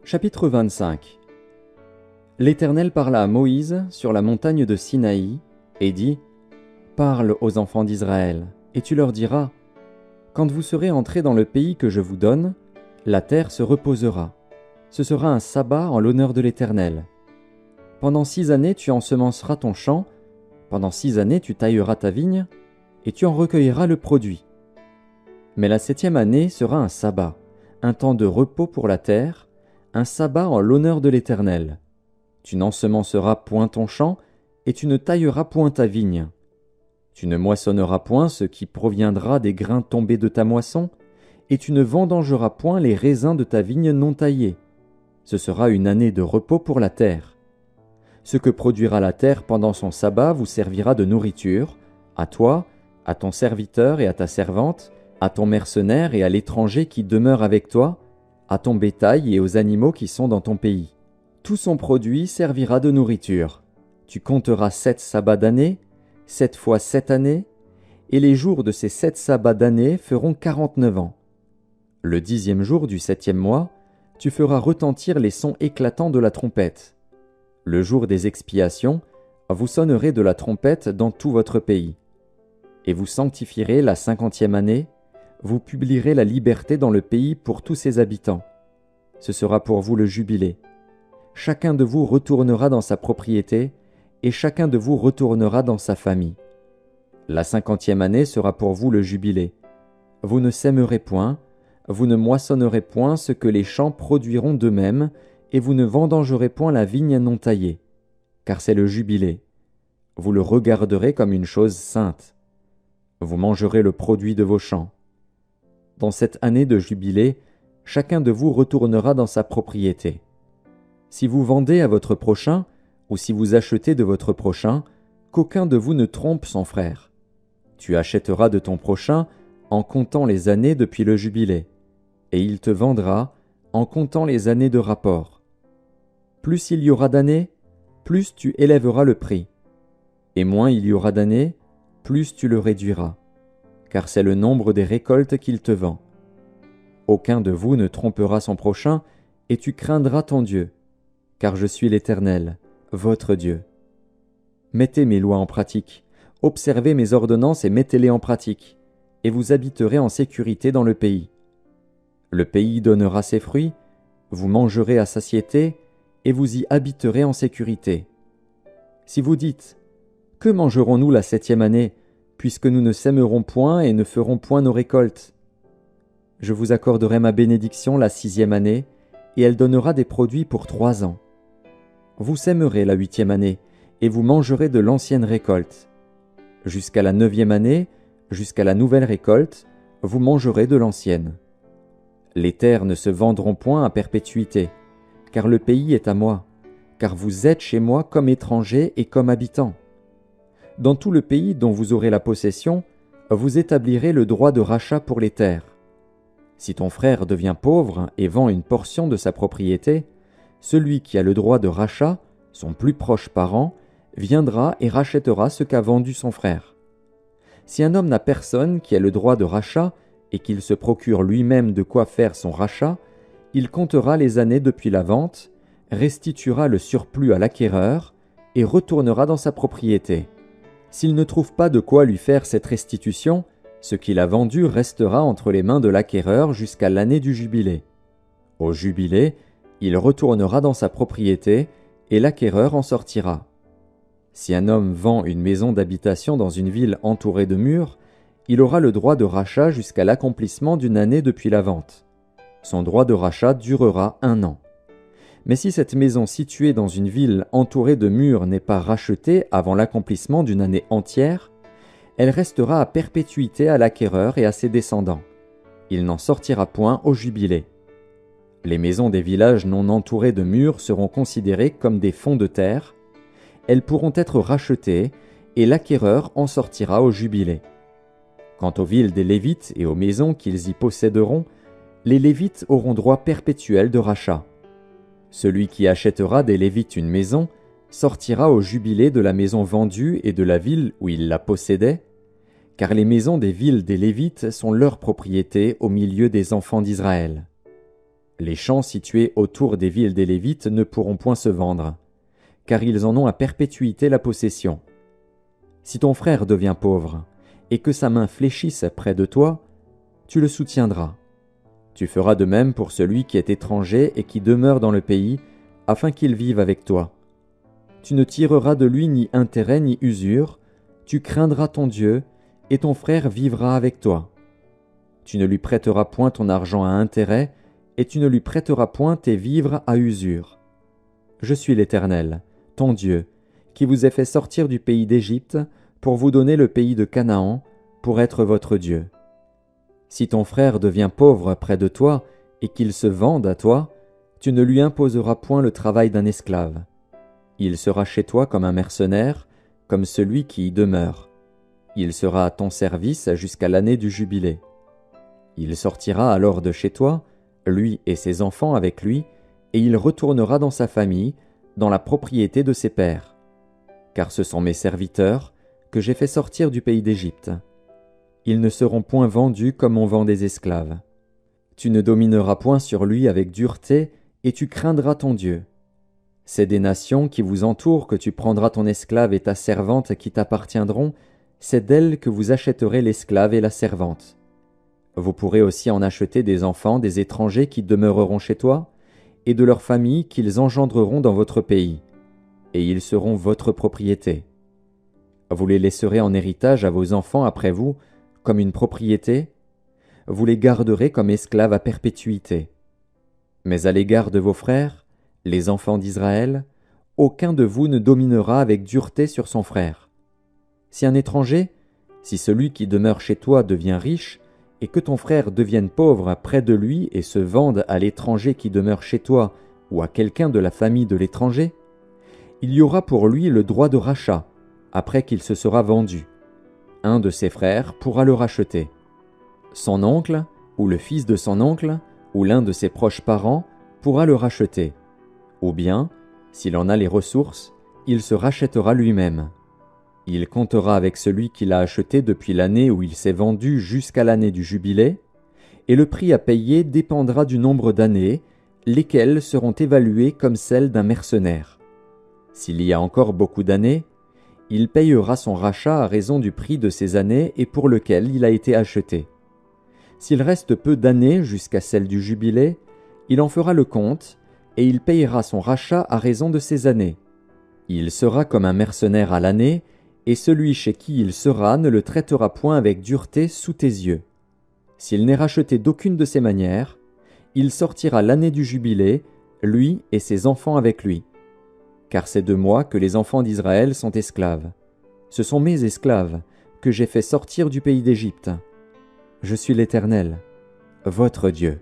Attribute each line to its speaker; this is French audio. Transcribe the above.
Speaker 1: Chapitre 25. L'Éternel parla à Moïse sur la montagne de Sinaï et dit : Parle aux enfants d'Israël, et tu leur diras : Quand vous serez entrés dans le pays que je vous donne, la terre se reposera. Ce sera un sabbat en l'honneur de l'Éternel. Pendant 6 années tu ensemenceras ton champ, pendant 6 années tu tailleras ta vigne, et tu en recueilleras le produit. Mais la 7e année sera un sabbat, un temps de repos pour la terre, un sabbat en l'honneur de l'Éternel. Tu n'ensemenceras point ton champ, et tu ne tailleras point ta vigne. Tu ne moissonneras point ce qui proviendra des grains tombés de ta moisson, et tu ne vendangeras point les raisins de ta vigne non taillée. Ce sera une année de repos pour la terre. Ce que produira la terre pendant son sabbat vous servira de nourriture, à toi, à ton serviteur et à ta servante, à ton mercenaire et à l'étranger qui demeure avec toi, à ton bétail et aux animaux qui sont dans ton pays. Tout son produit servira de nourriture. Tu compteras 7 sabbats d'année, 7 fois 7 années, et les jours de ces 7 sabbats d'année feront 49 ans. Le 10e jour du 7e mois, tu feras retentir les sons éclatants de la trompette. Le jour des expiations, vous sonnerez de la trompette dans tout votre pays. Et vous sanctifierez la 50e année, vous publierez la liberté dans le pays pour tous ses habitants. Ce sera pour vous le jubilé. Chacun de vous retournera dans sa propriété, et chacun de vous retournera dans sa famille. La 50e année sera pour vous le jubilé. Vous ne sèmerez point, vous ne moissonnerez point ce que les champs produiront d'eux-mêmes, et vous ne vendangerez point la vigne non taillée, car c'est le jubilé. Vous le regarderez comme une chose sainte. Vous mangerez le produit de vos champs. Dans cette année de jubilé, chacun de vous retournera dans sa propriété. Si vous vendez à votre prochain, ou si vous achetez de votre prochain, qu'aucun de vous ne trompe son frère. Tu achèteras de ton prochain en comptant les années depuis le jubilé, et il te vendra en comptant les années de rapport. Plus il y aura d'années, plus tu élèveras le prix, et moins il y aura d'années, plus tu le réduiras, car c'est le nombre des récoltes qu'il te vend. Aucun de vous ne trompera son prochain, et tu craindras ton Dieu, car je suis l'Éternel, votre Dieu. Mettez mes lois en pratique, observez mes ordonnances et mettez-les en pratique, et vous habiterez en sécurité dans le pays. Le pays donnera ses fruits, vous mangerez à satiété, et vous y habiterez en sécurité. Si vous dites : Que mangerons-nous la 7e année, puisque nous ne sèmerons point et ne ferons point nos récoltes ? Je vous accorderai ma bénédiction la 6e année, et elle donnera des produits pour 3 ans. Vous sèmerez la 8e année, et vous mangerez de l'ancienne récolte. Jusqu'à la 9e année, jusqu'à la nouvelle récolte, vous mangerez de l'ancienne. Les terres ne se vendront point à perpétuité, car le pays est à moi, car vous êtes chez moi comme étrangers et comme habitants. Dans tout le pays dont vous aurez la possession, vous établirez le droit de rachat pour les terres. Si ton frère devient pauvre et vend une portion de sa propriété, celui qui a le droit de rachat, son plus proche parent, viendra et rachètera ce qu'a vendu son frère. Si un homme n'a personne qui ait le droit de rachat et qu'il se procure lui-même de quoi faire son rachat, il comptera les années depuis la vente, restituera le surplus à l'acquéreur et retournera dans sa propriété. S'il ne trouve pas de quoi lui faire cette restitution, ce qu'il a vendu restera entre les mains de l'acquéreur jusqu'à l'année du jubilé. Au jubilé, il retournera dans sa propriété et l'acquéreur en sortira. Si un homme vend une maison d'habitation dans une ville entourée de murs, il aura le droit de rachat jusqu'à l'accomplissement d'une année depuis la vente. Son droit de rachat durera 1 an. Mais si cette maison située dans une ville entourée de murs n'est pas rachetée avant l'accomplissement d'une année entière, elle restera à perpétuité à l'acquéreur et à ses descendants. Il n'en sortira point au jubilé. Les maisons des villages non entourés de murs seront considérées comme des fonds de terre. Elles pourront être rachetées et l'acquéreur en sortira au jubilé. Quant aux villes des Lévites et aux maisons qu'ils y posséderont, les Lévites auront droit perpétuel de rachat. Celui qui achètera des Lévites une maison sortira au jubilé de la maison vendue et de la ville où il la possédait, car les maisons des villes des Lévites sont leur propriété au milieu des enfants d'Israël. Les champs situés autour des villes des Lévites ne pourront point se vendre, car ils en ont à perpétuité la possession. Si ton frère devient pauvre, et que sa main fléchisse près de toi, tu le soutiendras. Tu feras de même pour celui qui est étranger et qui demeure dans le pays, afin qu'il vive avec toi. Tu ne tireras de lui ni intérêt ni usure, tu craindras ton Dieu, et ton frère vivra avec toi. Tu ne lui prêteras point ton argent à intérêt, et tu ne lui prêteras point tes vivres à usure. Je suis l'Éternel, ton Dieu, qui vous ai fait sortir du pays d'Égypte, pour vous donner le pays de Canaan, pour être votre Dieu. Si ton frère devient pauvre près de toi, et qu'il se vende à toi, tu ne lui imposeras point le travail d'un esclave. Il sera chez toi comme un mercenaire, comme celui qui y demeure. Il sera à ton service jusqu'à l'année du jubilé. Il sortira alors de chez toi, lui et ses enfants avec lui, et il retournera dans sa famille, dans la propriété de ses pères. Car ce sont mes serviteurs que j'ai fait sortir du pays d'Égypte. Ils ne seront point vendus comme on vend des esclaves. Tu ne domineras point sur lui avec dureté, et tu craindras ton Dieu. C'est des nations qui vous entourent que tu prendras ton esclave et ta servante qui t'appartiendront, c'est d'elles que vous achèterez l'esclave et la servante. Vous pourrez aussi en acheter des enfants des étrangers qui demeureront chez toi, et de leurs familles qu'ils engendreront dans votre pays, et ils seront votre propriété. Vous les laisserez en héritage à vos enfants après vous, comme une propriété, vous les garderez comme esclaves à perpétuité. Mais à l'égard de vos frères, les enfants d'Israël, aucun de vous ne dominera avec dureté sur son frère. Si un étranger, si celui qui demeure chez toi devient riche, et que ton frère devienne pauvre près de lui et se vende à l'étranger qui demeure chez toi ou à quelqu'un de la famille de l'étranger, il y aura pour lui le droit de rachat, après qu'il se sera vendu. Un de ses frères pourra le racheter. Son oncle, ou le fils de son oncle, ou l'un de ses proches parents pourra le racheter. Ou bien, s'il en a les ressources, il se rachètera lui-même. Il comptera avec celui qui l'a acheté depuis l'année où il s'est vendu jusqu'à l'année du jubilé, et le prix à payer dépendra du nombre d'années, lesquelles seront évaluées comme celles d'un mercenaire. S'il y a encore beaucoup d'années, il payera son rachat à raison du prix de ces années et pour lequel il a été acheté. S'il reste peu d'années jusqu'à celle du jubilé, il en fera le compte, et il payera son rachat à raison de ces années. Il sera comme un mercenaire à l'année, et celui chez qui il sera ne le traitera point avec dureté sous tes yeux. S'il n'est racheté d'aucune de ces manières, il sortira l'année du jubilé, lui et ses enfants avec lui. Car c'est de moi que les enfants d'Israël sont esclaves. Ce sont mes esclaves que j'ai fait sortir du pays d'Égypte. Je suis l'Éternel, votre Dieu.